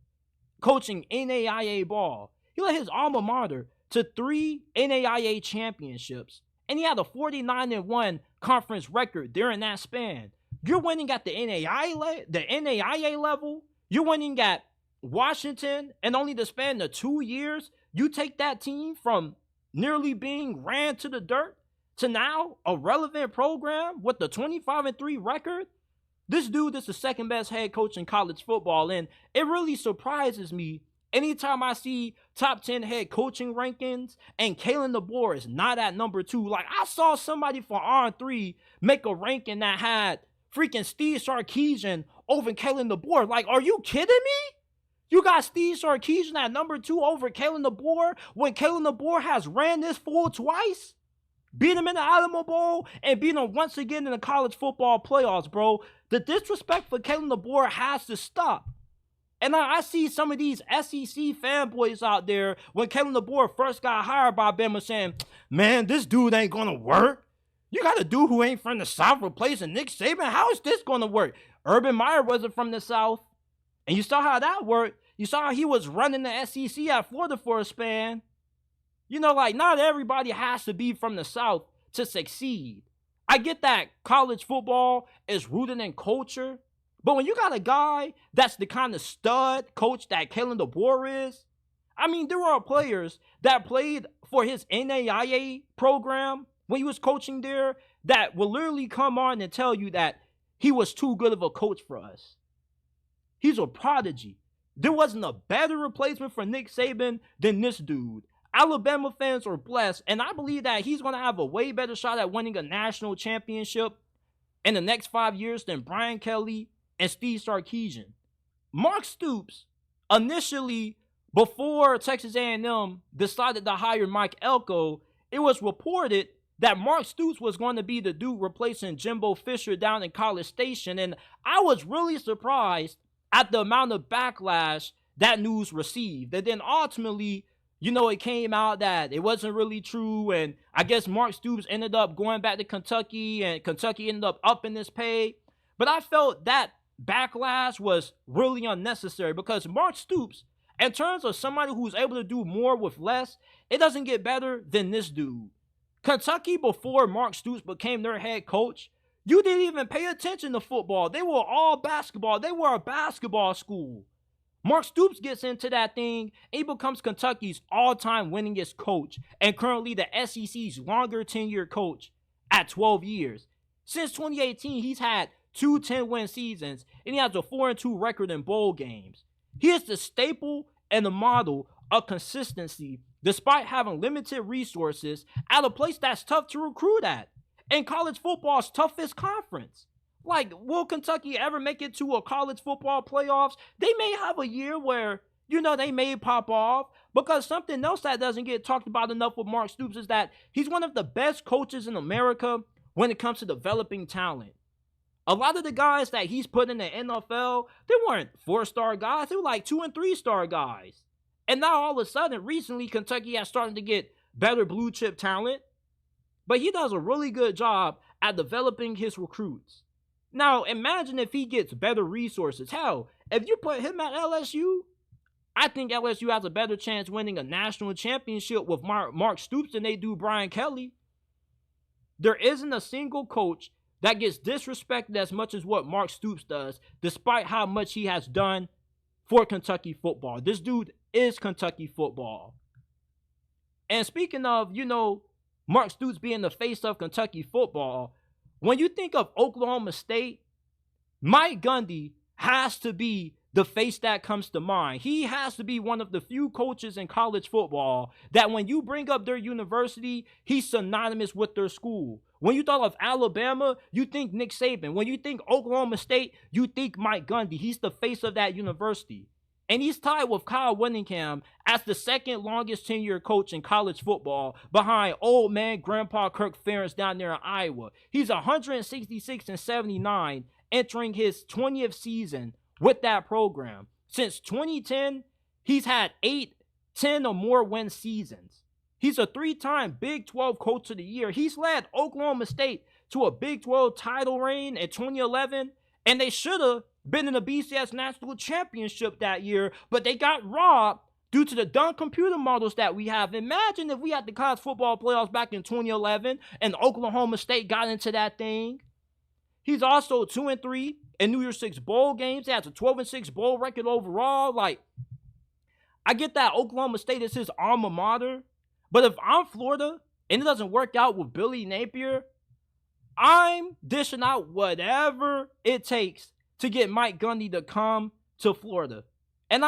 [SPEAKER 1] coaching NAIA ball. He led his alma mater to 3 NAIA championships, and he had a 49-1 conference record during that span. You're winning at the NAIA level. You're winning at Washington, and only to span the 2 years, you take that team from nearly being ran to the dirt to now a relevant program with the 25-3 record. This dude is the second best head coach in college football, and it really surprises me anytime I see top 10 head coaching rankings and Kalen DeBoer is not at number 2. Like, I saw somebody for On3 make a ranking that had freaking Steve Sarkisian over Kalen DeBoer. Like, are you kidding me? You got Steve Sarkisian at number 2 over Kalen DeBoer when Kalen DeBoer has ran this fool twice? Beat him in the Alamo Bowl and beat him once again in the college football playoffs, bro. The disrespect for Kalen DeBoer has to stop. And I see some of these SEC fanboys out there when Kalen DeBoer first got hired by Bama saying, man, this dude ain't going to work. You got a dude who ain't from the South replacing Nick Saban. How is this going to work? Urban Meyer wasn't from the South. And you saw how that worked. You saw how he was running the SEC at Florida for a span. You know, like, not everybody has to be from the South to succeed. I get that college football is rooted in culture. But when you got a guy that's the kind of stud coach that Kalen DeBoer is, I mean, there are players that played for his NAIA program when he was coaching there that will literally come on and tell you that he was too good of a coach for us. He's a prodigy. There wasn't a better replacement for Nick Saban than this dude. Alabama fans are blessed, and I believe that he's going to have a way better shot at winning a national championship in the next 5 years than Brian Kelly and Steve Sarkisian. Mark Stoops, initially, before Texas A&M decided to hire Mike Elko, it was reported that Mark Stoops was going to be the dude replacing Jimbo Fisher down in College Station, and I was really surprised at the amount of backlash that news received. And then ultimately, you know, it came out that it wasn't really true, and I guess Mark Stoops ended up going back to Kentucky, and Kentucky ended up upping his pay. But I felt that backlash was really unnecessary because Mark Stoops In terms of somebody who's able to do more with less, it doesn't get better than this dude. Kentucky, before Mark Stoops became their head coach, you didn't even pay attention to football. They were all basketball. They were a basketball school. Mark Stoops gets into that thing, and he becomes Kentucky's all-time winningest coach, and currently the SEC's longer tenured coach at 12 years. Since 2018, he's had 2 10-win seasons, and he has a 4-2 record in bowl games. He is the staple and the model of consistency, despite having limited resources at a place that's tough to recruit at, in college football's toughest conference. Like, will Kentucky ever make it to a college football playoffs? They may have a year where, they may pop off, because something else that doesn't get talked about enough with Mark Stoops is that he's one of the best coaches in America when it comes to developing talent. A lot of the guys that he's put in the NFL, they weren't 4-star guys. They were like 2- and 3-star guys. And now all of a sudden, recently, Kentucky has started to get better blue chip talent. But he does a really good job at developing his recruits. Now, imagine if he gets better resources. Hell, if you put him at LSU, I think LSU has a better chance winning a national championship with Mark Stoops than they do Brian Kelly. There isn't a single coach that gets disrespected as much as what Mark Stoops does, despite how much he has done for Kentucky football. This dude is Kentucky football. And speaking of, Mark Stoops being the face of Kentucky football, when you think of Oklahoma State, Mike Gundy has to be the face that comes to mind. He has to be one of the few coaches in college football that when you bring up their university, he's synonymous with their school. When you thought of Alabama, you think Nick Saban. When you think Oklahoma State, you think Mike Gundy. He's the face of that university. And he's tied with Kyle Whittingham as the second longest tenured coach in college football, behind old man Grandpa Kirk Ferentz down there in Iowa. He's 166-79, entering his 20th season with that program. Since 2010, he's had 8, 10 or more win seasons. He's a 3-time Big 12 Coach of the Year. He's led Oklahoma State to a Big 12 title reign in 2011, and they should have been in the BCS National Championship that year, but they got robbed due to the dumb computer models that we have. Imagine if we had the college football playoffs back in 2011 and Oklahoma State got into that thing. He's also 2-3 in New Year's Six bowl games. He has a 12-6 bowl record overall. Like, I get that Oklahoma State is his alma mater, but if I'm Florida and it doesn't work out with Billy Napier, I'm dishing out whatever it takes to get Mike Gundy to come to Florida. And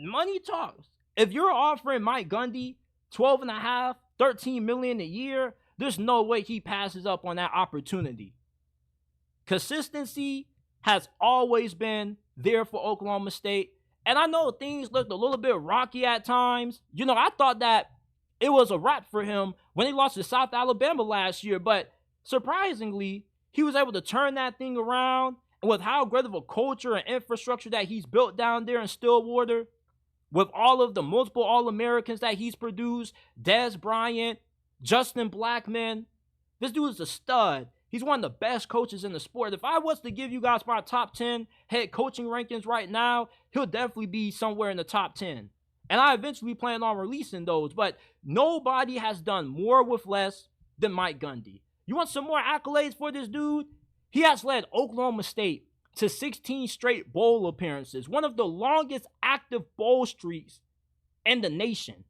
[SPEAKER 1] money talks. If you're offering Mike Gundy $12.5, $13 million a year, there's no way he passes up on that opportunity. Consistency has always been there for Oklahoma State. And I know things looked a little bit rocky at times. I thought that it was a wrap for him when he lost to South Alabama last year. But surprisingly, he was able to turn that thing around. And with how great of a culture and infrastructure that he's built down there in Stillwater, with all of the multiple All-Americans that he's produced, Dez Bryant, Justin Blackman, this dude is a stud. He's one of the best coaches in the sport. If I was to give you guys my top 10 head coaching rankings right now, he'll definitely be somewhere in the top 10. And I eventually plan on releasing those, but nobody has done more with less than Mike Gundy. You want some more accolades for this dude? He has led Oklahoma State to 16 straight bowl appearances, one of the longest active bowl streaks in the nation.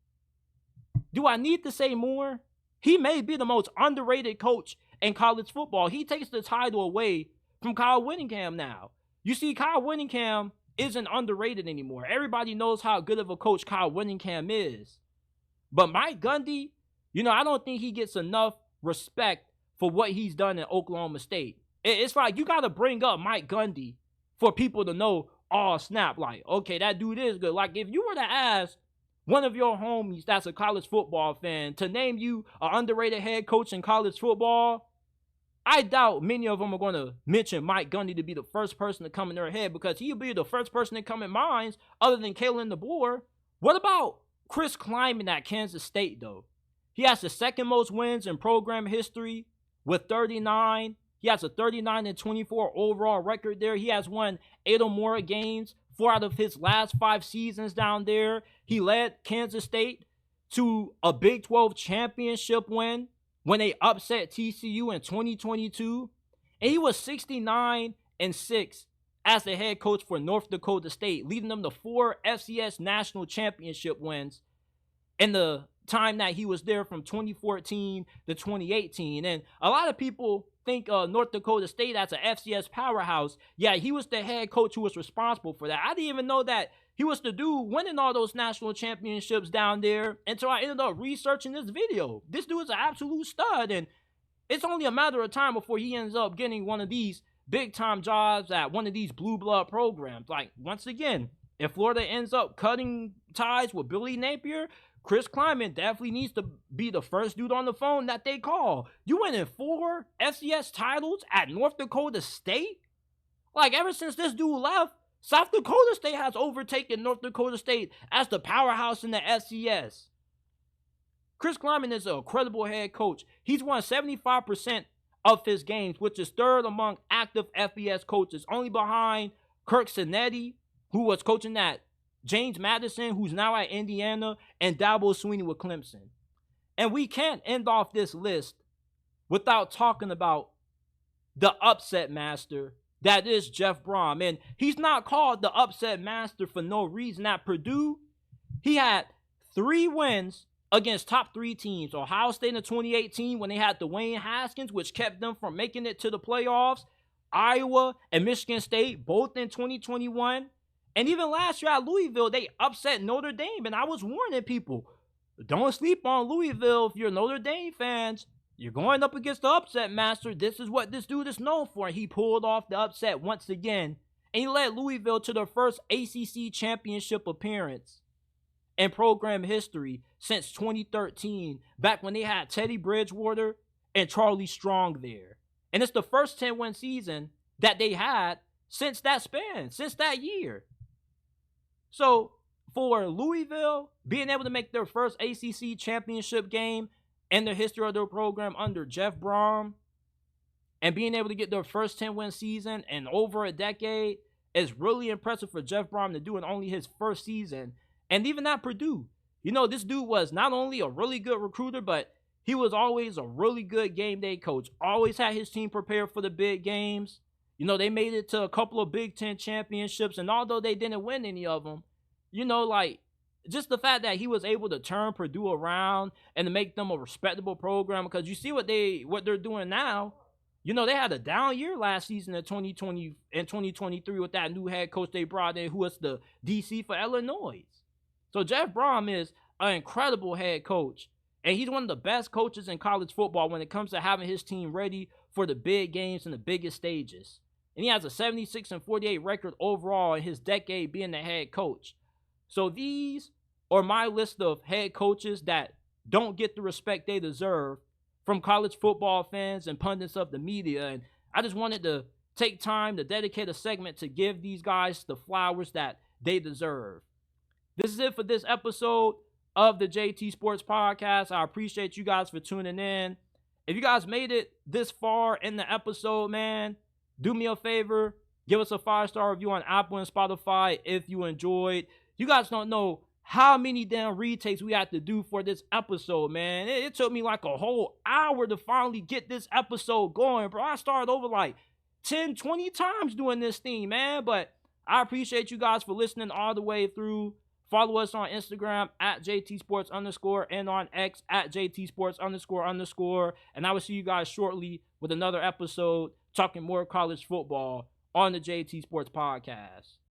[SPEAKER 1] Do I need to say more? He may be the most underrated coach in college football. He takes the title away from Kyle Whittingham now. You see, Kyle Whittingham isn't underrated anymore. Everybody knows how good of a coach Kyle Whittingham is. But Mike Gundy, I don't think he gets enough respect for what he's done in Oklahoma State. It's like you got to bring up Mike Gundy for people to know, oh, snap, like, okay, that dude is good. Like, if you were to ask one of your homies that's a college football fan to name you an underrated head coach in college football, I doubt many of them are going to mention Mike Gundy to be the first person to come in their head, because he'll be the first person to come in minds other than Kalen DeBoer. What about Chris Kleiman at Kansas State, though? He has the second most wins in program history with 39. He has a 39-24 overall record there. He has won 8 or more games 4 out of his last 5 seasons down there. He led Kansas State to a Big 12 championship win when they upset TCU in 2022. And he was 69-6 as the head coach for North Dakota State, leading them to 4 FCS national championship wins in the time that he was there from 2014 to 2018. And a lot of people think North Dakota State as an FCS powerhouse. Yeah, he was the head coach who was responsible for that. I didn't even know that he was the dude winning all those national championships down there until I ended up researching this video. This dude is an absolute stud, and it's only a matter of time before he ends up getting one of these big-time jobs at one of these blue blood programs. Like, once again, if Florida ends up cutting ties with Billy Napier, Chris Klieman definitely needs to be the first dude on the phone that they call. You winning 4 FCS titles at North Dakota State? Like, ever since this dude left, South Dakota State has overtaken North Dakota State as the powerhouse in the FCS. Chris Klieman is a credible head coach. He's won 75% of his games, which is 3rd among active FBS coaches, only behind Kirk Cinetti, who was coaching at James Madison, who's now at Indiana, and Dabo Swinney with Clemson. And we can't end off this list without talking about the upset master that is Jeff Brom. And he's not called the upset master for no reason. At Purdue, he had 3 wins against top 3 teams. Ohio State in 2018 when they had Dwayne Haskins, which kept them from making it to the playoffs. Iowa and Michigan State, both in 2021. And even last year at Louisville, they upset Notre Dame. And I was warning people, don't sleep on Louisville if you're Notre Dame fans. You're going up against the upset master. This is what this dude is known for. And he pulled off the upset once again. And he led Louisville to their first ACC championship appearance in program history since 2013, back when they had Teddy Bridgewater and Charlie Strong there. And it's the first 10-win season that they had since that span, since that year. So for Louisville, being able to make their first ACC championship game in the history of their program under Jeff Brom, and being able to get their first 10-win season in over a decade is really impressive for Jeff Brom to do in only his first season. And even at Purdue, you know, this dude was not only a really good recruiter, but he was always a really good game day coach. Always had his team prepared for the big games. You know, they made it to a couple of Big Ten championships, and although they didn't win any of them, you know, like, just the fact that he was able to turn Purdue around and to make them a respectable program, because you see what they're doing now. You know, they had a down year last season in 2020 and 2023 with that new head coach they brought in, who was the DC for Illinois. So Jeff Brom is an incredible head coach, and he's one of the best coaches in college football when it comes to having his team ready for the big games and the biggest stages. And he has a 76-48 record overall in his decade being the head coach. So these are my list of head coaches that don't get the respect they deserve from college football fans and pundits of the media. And I just wanted to take time to dedicate a segment to give these guys the flowers that they deserve. This is it for this episode of the JT Sports Podcast. I appreciate you guys for tuning in. If you guys made it this far in the episode, man, do me a favor. Give us a 5-star review on Apple and Spotify if you enjoyed. You guys don't know how many damn retakes we had to do for this episode, man. It took me like a whole hour to finally get this episode going, bro. I started over like 10, 20 times doing this thing, man. But I appreciate you guys for listening all the way through. Follow us on Instagram at JTSports_ and on X at JTSports_ And I will see you guys shortly with another episode talking more college football on the JT Sports Podcast.